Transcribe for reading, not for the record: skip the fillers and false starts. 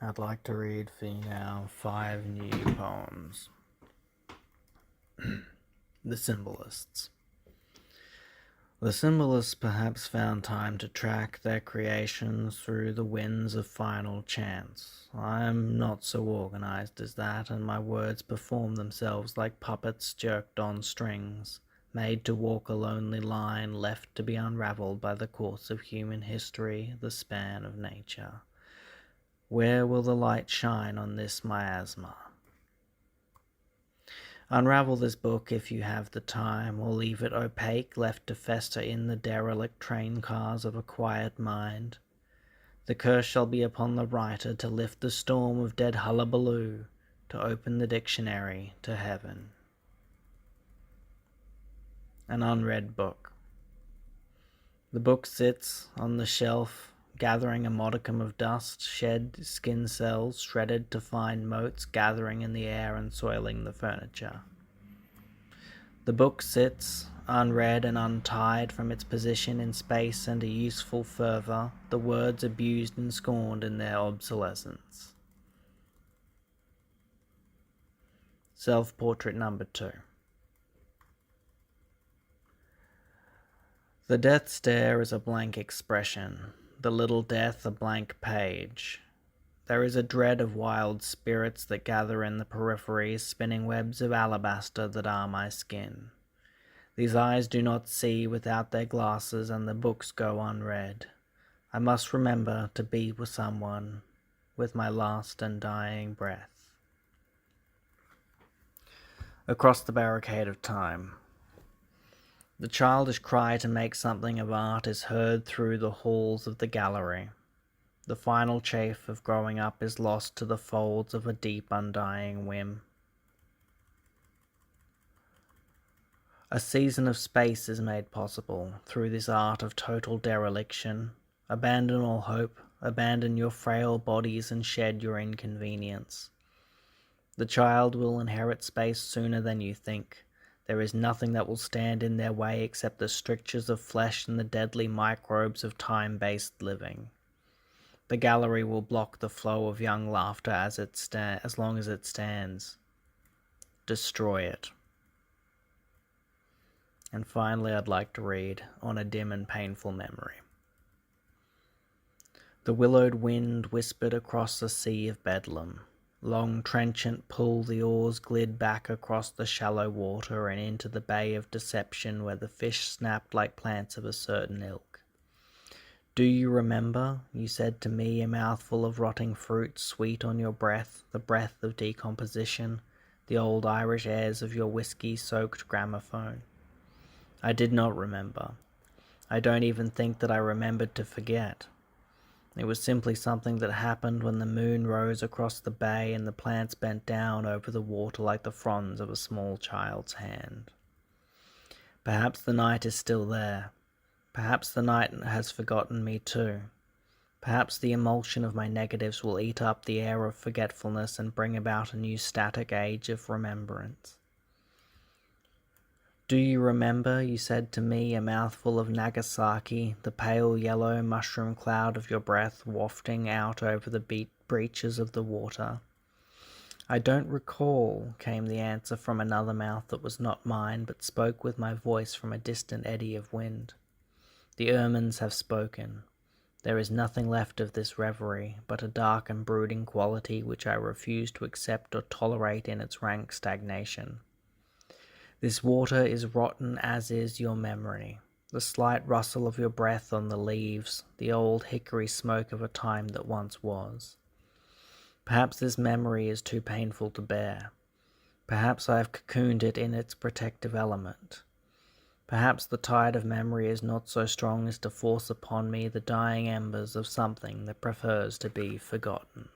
I'd like to read for you now 5 new poems. The Symbolists. The symbolists perhaps found time to track their creations through the winds of final chance. I am not so organized as that, and my words perform themselves like puppets jerked on strings, made to walk a lonely line left to be unraveled by the course of human history, the span of nature. Where will the light shine on this miasma? Unravel this book if you have the time, or leave it opaque, left to fester in the derelict train cars of a quiet mind. The curse shall be upon the writer to lift the storm of dead hullabaloo, to open the dictionary to heaven. An unread book. The book sits on the shelf, gathering a modicum of dust, shed skin cells, shredded to fine motes, gathering in the air and soiling the furniture. The book sits, unread and untied from its position in space and a useful fervor, the words abused and scorned in their obsolescence. Self-portrait number 2. The death stare is a blank expression, the little death a blank page. There is a dread of wild spirits that gather in the peripheries, spinning webs of alabaster that are my skin. These eyes do not see without their glasses, and the books go unread. I must remember to be with someone with my last and dying breath. Across the barricade of time. The childish cry to make something of art is heard through the halls of the gallery. The final chafe of growing up is lost to the folds of a deep undying whim. A season of space is made possible through this art of total dereliction. Abandon all hope, abandon your frail bodies and shed your inconvenience. The child will inherit space sooner than you think. There is nothing that will stand in their way except the strictures of flesh and the deadly microbes of time-based living. The gallery will block the flow of young laughter as long as it stands. Destroy it. And finally, I'd like to read On a Dim and Painful Memory. The willowed wind whispered across the sea of bedlam. Long trenchant pull the oars glid back across the shallow water and into the bay of deception where the fish snapped like plants of a certain ilk. Do you remember, you said to me, a mouthful of rotting fruit, sweet on your breath, the breath of decomposition, the old Irish airs of your whiskey-soaked gramophone? I did not remember. I don't even think that I remembered to forget. It was simply something that happened when the moon rose across the bay and the plants bent down over the water like the fronds of a small child's hand. Perhaps the night is still there. Perhaps the night has forgotten me too. Perhaps the emulsion of my negatives will eat up the air of forgetfulness and bring about a new static age of remembrance. Do you remember, you said to me, a mouthful of Nagasaki, the pale yellow mushroom cloud of your breath wafting out over the breaches of the water? I don't recall, came the answer from another mouth that was not mine, but spoke with my voice from a distant eddy of wind. The ermines have spoken. There is nothing left of this reverie, but a dark and brooding quality which I refuse to accept or tolerate in its rank stagnation. This water is rotten as is your memory, the slight rustle of your breath on the leaves, the old hickory smoke of a time that once was. Perhaps this memory is too painful to bear. Perhaps I have cocooned it in its protective element. Perhaps the tide of memory is not so strong as to force upon me the dying embers of something that prefers to be forgotten.